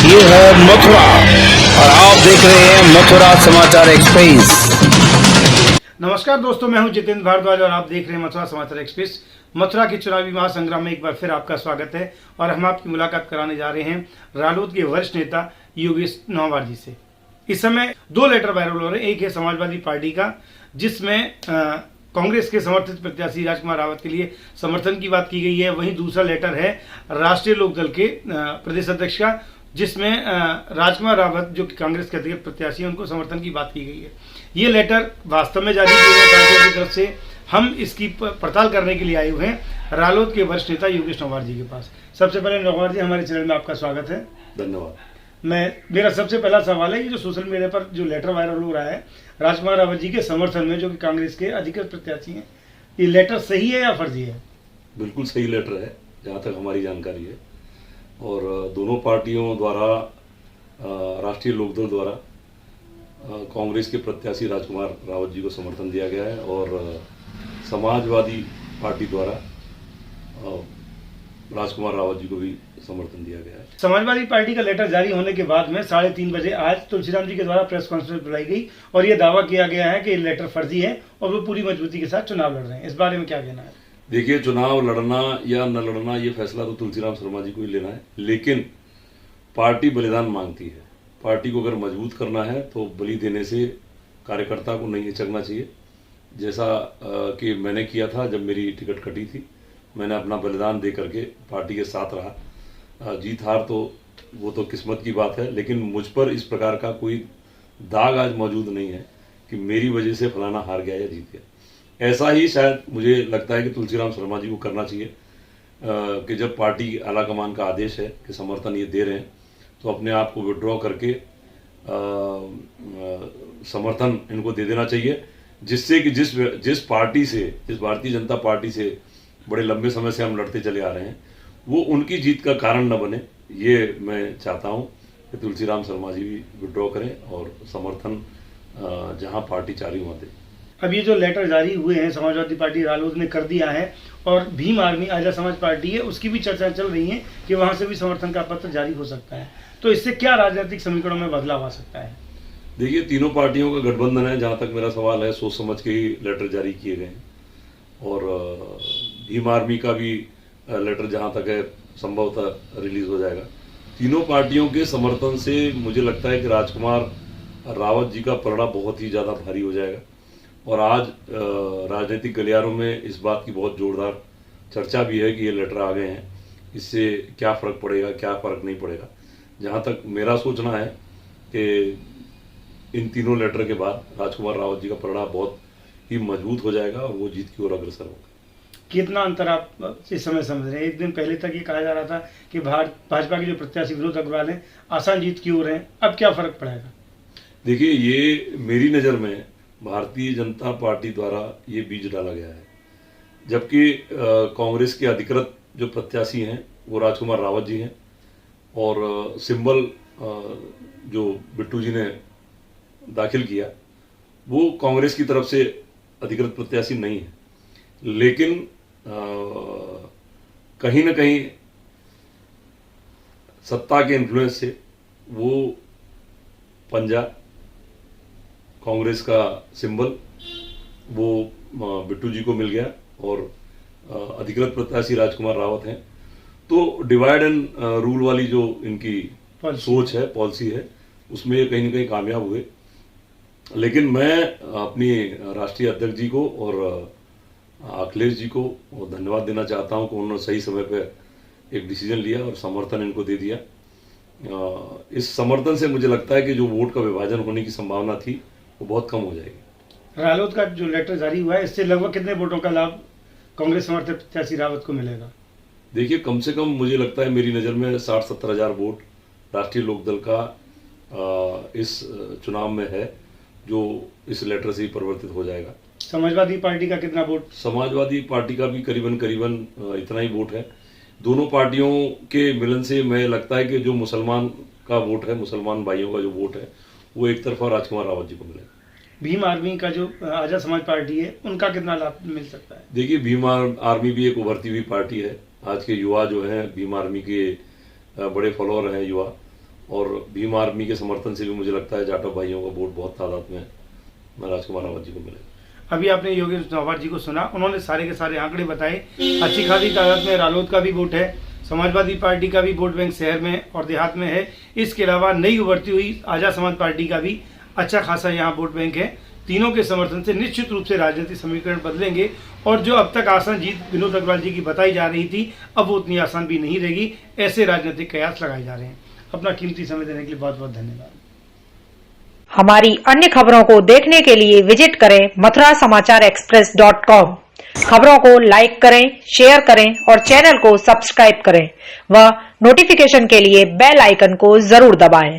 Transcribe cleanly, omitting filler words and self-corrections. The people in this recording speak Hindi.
ये है मथुरा और आप देख रहे हैं मथुरा समाचार एक्सप्रेस। नमस्कार दोस्तों, मैं हूं जितेंद्र भारद्वाज और आप देख रहे हैं मथुरा समाचार एक्सप्रेस। मथुरा के चुनावी महासंग्राम में एक बार फिर आपका स्वागत है और हम आपकी मुलाकात कराने जा रहे हैं रालोद के वरिष्ठ नेता योगेश नौवार जी से। इस समय दो लेटर वायरल हो रहे हैं। एक है समाजवादी पार्टी का, जिसमें कांग्रेस के समर्थित प्रत्याशी राजकुमार रावत के लिए समर्थन की बात की गई है। वहीं दूसरा लेटर है राष्ट्रीय लोकदल के प्रदेश अध्यक्ष का, जिसमें राजकुमार रावत जो कि कांग्रेस के अधिकृत प्रत्याशी हैं उनको समर्थन की बात की गई है। ये लेटर वास्तव में जारी किए गए पार्टियों की तरफ से। हम इसकी पड़ताल करने के लिए आए हुए हैं रालोद के वरिष्ठ नेता योगेश नौवार जी के पास। सबसे पहले नौवार जी, हमारे चैनल में आपका स्वागत है। धन्यवाद। मेरा सबसे पहला सवाल है कि जो सोशल मीडिया पर जो लेटर वायरल हो रहा है राजकुमार रावत जी के समर्थन में, जो कि कांग्रेस के अधिकृत प्रत्याशी हैं, ये लेटर सही है या फर्जी है? बिल्कुल सही लेटर है जहाँ तक हमारी जानकारी है, और दोनों पार्टियों द्वारा, राष्ट्रीय लोकदल द्वारा कांग्रेस के प्रत्याशी राजकुमार रावत जी को समर्थन दिया गया है और समाजवादी पार्टी द्वारा राजकुमार रावत जी को भी समर्थन दिया गया है। समाजवादी पार्टी का लेटर जारी होने के बाद में 3:30 बजे आज तुलसीराम जी के द्वारा प्रेस कॉन्फ्रेंस बुलाई गई और ये दावा किया गया है कि ये लेटर फर्जी है और वो पूरी मजबूती के साथ चुनाव लड़ रहे हैं। इस बारे में क्या कहना है? देखिए, चुनाव लड़ना या न लड़ना ये फैसला तो तुलसीराम शर्मा जी को ही लेना है, लेकिन पार्टी बलिदान मांगती है। पार्टी को अगर मजबूत करना है तो बलि देने से कार्यकर्ता को नहीं हिचकना चाहिए। जैसा कि मैंने किया था जब मेरी टिकट कटी थी, मैंने अपना बलिदान दे करके पार्टी के साथ रहा। जीत हार तो वो तो किस्मत की बात है, लेकिन मुझ पर इस प्रकार का कोई दाग आज मौजूद नहीं है कि मेरी वजह से फलाना हार गया या जीत गया। ऐसा ही शायद मुझे लगता है कि तुलसीराम शर्मा जी को करना चाहिए कि जब पार्टी आलाकमान का आदेश है कि समर्थन ये दे रहे हैं, तो अपने आप को विड्रॉ करके समर्थन इनको दे देना चाहिए, जिससे कि जिस पार्टी से, जिस भारतीय जनता पार्टी से बड़े लंबे समय से हम लड़ते चले आ रहे हैं, वो उनकी जीत का कारण न बने। ये मैं चाहता हूँ कि तुलसीराम शर्मा जी भी विड्रॉ करें और समर्थन जहाँ पार्टी चाह रही वहाँ दें। अब ये जो लेटर जारी हुए हैं समाजवादी पार्टी रालोद ने कर दिया है और भीम आर्मी आजा समाज पार्टी है, उसकी भी चर्चा चल रही है कि वहाँ से भी समर्थन का पत्र जारी हो सकता है। तो इससे क्या राजनीतिक समीकरणों में बदलाव आ सकता है? देखिए, तीनों पार्टियों का गठबंधन है। जहाँ तक मेरा सवाल है, सोच समझ के ही लेटर जारी किए गए हैं और भीम आर्मी का भी लेटर जहाँ तक है संभवतः रिलीज हो जाएगा। तीनों पार्टियों के समर्थन से मुझे लगता है कि राजकुमार रावत जी का पलड़ा बहुत ही ज़्यादा भारी हो जाएगा और आज राजनीतिक गलियारों में इस बात की बहुत जोरदार चर्चा भी है कि ये लेटर आ गए हैं, इससे क्या फ़र्क पड़ेगा, क्या फ़र्क नहीं पड़ेगा। जहाँ तक मेरा सोचना है कि इन तीनों लेटर के बाद राजकुमार रावत जी का पलड़ा बहुत ही मजबूत हो जाएगा और वो जीत की ओर अग्रसर होगा। कितना अंतर आप इस समय समझ रहे हैं? एक दिन पहले तक ये कहा जा रहा था कि भाजपा के जो प्रत्याशी विनोद अग्रवाल हैं आसान जीत की ओर हैं, अब क्या फर्क पड़ेगा? देखिए, ये मेरी नज़र में भारतीय जनता पार्टी द्वारा ये बीज डाला गया है, जबकि कांग्रेस के अधिकृत जो प्रत्याशी हैं वो राजकुमार रावत जी हैं और सिंबल जो बिट्टू जी ने दाखिल किया वो कांग्रेस की तरफ से अधिकृत प्रत्याशी नहीं है, लेकिन कहीं ना कहीं सत्ता के इन्फ्लुएंस से वो पंजा, कांग्रेस का सिंबल, वो बिट्टू जी को मिल गया और अधिकृत प्रत्याशी राजकुमार रावत हैं। तो डिवाइड एंड रूल वाली जो इनकी सोच है, पॉलिसी है, उसमें ये कहीं ना कहीं कामयाब हुए। लेकिन मैं अपनी राष्ट्रीय अध्यक्ष जी को और अखिलेश जी को धन्यवाद देना चाहता हूं कि उन्होंने सही समय पर एक डिसीजन लिया और समर्थन इनको दे दिया। इस समर्थन से मुझे लगता है कि जो वोट का विभाजन होने की संभावना थी वो बहुत कम हो जाएगी। रालोद का जो लेटर जारी हुआ है, इससे लगभग कितने वोटों का लाभ कांग्रेस समर्थित प्रत्याशी रावत को मिलेगा? देखिए, कम से कम मुझे लगता है, मेरी नज़र में 60-70 हज़ार वोट राष्ट्रीय लोकदल का इस चुनाव में है, जो इस लेटर से ही परिवर्तित हो जाएगा। समाजवादी पार्टी का कितना वोट? समाजवादी पार्टी का भी करीबन इतना ही वोट है। दोनों पार्टियों के मिलन से मैं लगता है कि जो मुसलमान का वोट है, मुसलमान भाइयों का जो वोट है, वो एक तरफा राजकुमार रावत जी को मिलेगा। भीम आर्मी का जो आजा समाज पार्टी है, उनका कितना लाभ मिल सकता है? देखिए, भीम आर्मी भी एक उभरती हुई पार्टी है। आज के युवा जो हैं, भीम आर्मी के बड़े फॉलोअर हैं युवा, और भीम आर्मी के समर्थन से भी मुझे लगता है जाटव भाइयों का वोट बहुत तादाद में राजकुमार रावत जी को मिलेगा। अभी आपने योगेश रावत जी को सुना, उन्होंने सारे के सारे आंकड़े बताए। अच्छी खासी तादाद में रालोद का भी वोट है, समाजवादी पार्टी का भी वोट बैंक शहर में और देहात में है। इसके अलावा नई उभरती हुई आजाद समाज पार्टी का भी अच्छा खासा यहाँ वोट बैंक है। तीनों के समर्थन से निश्चित रूप से राजनीतिक समीकरण बदलेंगे और जो अब तक आसान जीत विनोद अग्रवाल जी की बताई जा रही थी, अब वो उतनी आसान भी नहीं रहेगी। ऐसे राजनीतिक कयास लगाए जा रहे हैं। अपना कीमती समय देने के लिए बहुत बहुत धन्यवाद। हमारी अन्य खबरों को देखने के लिए विजिट करें mathurasamacharexpress.com। खबरों को लाइक करें, शेयर करें और चैनल को सब्सक्राइब करें व नोटिफिकेशन के लिए बेल आइकन को जरूर दबाएं।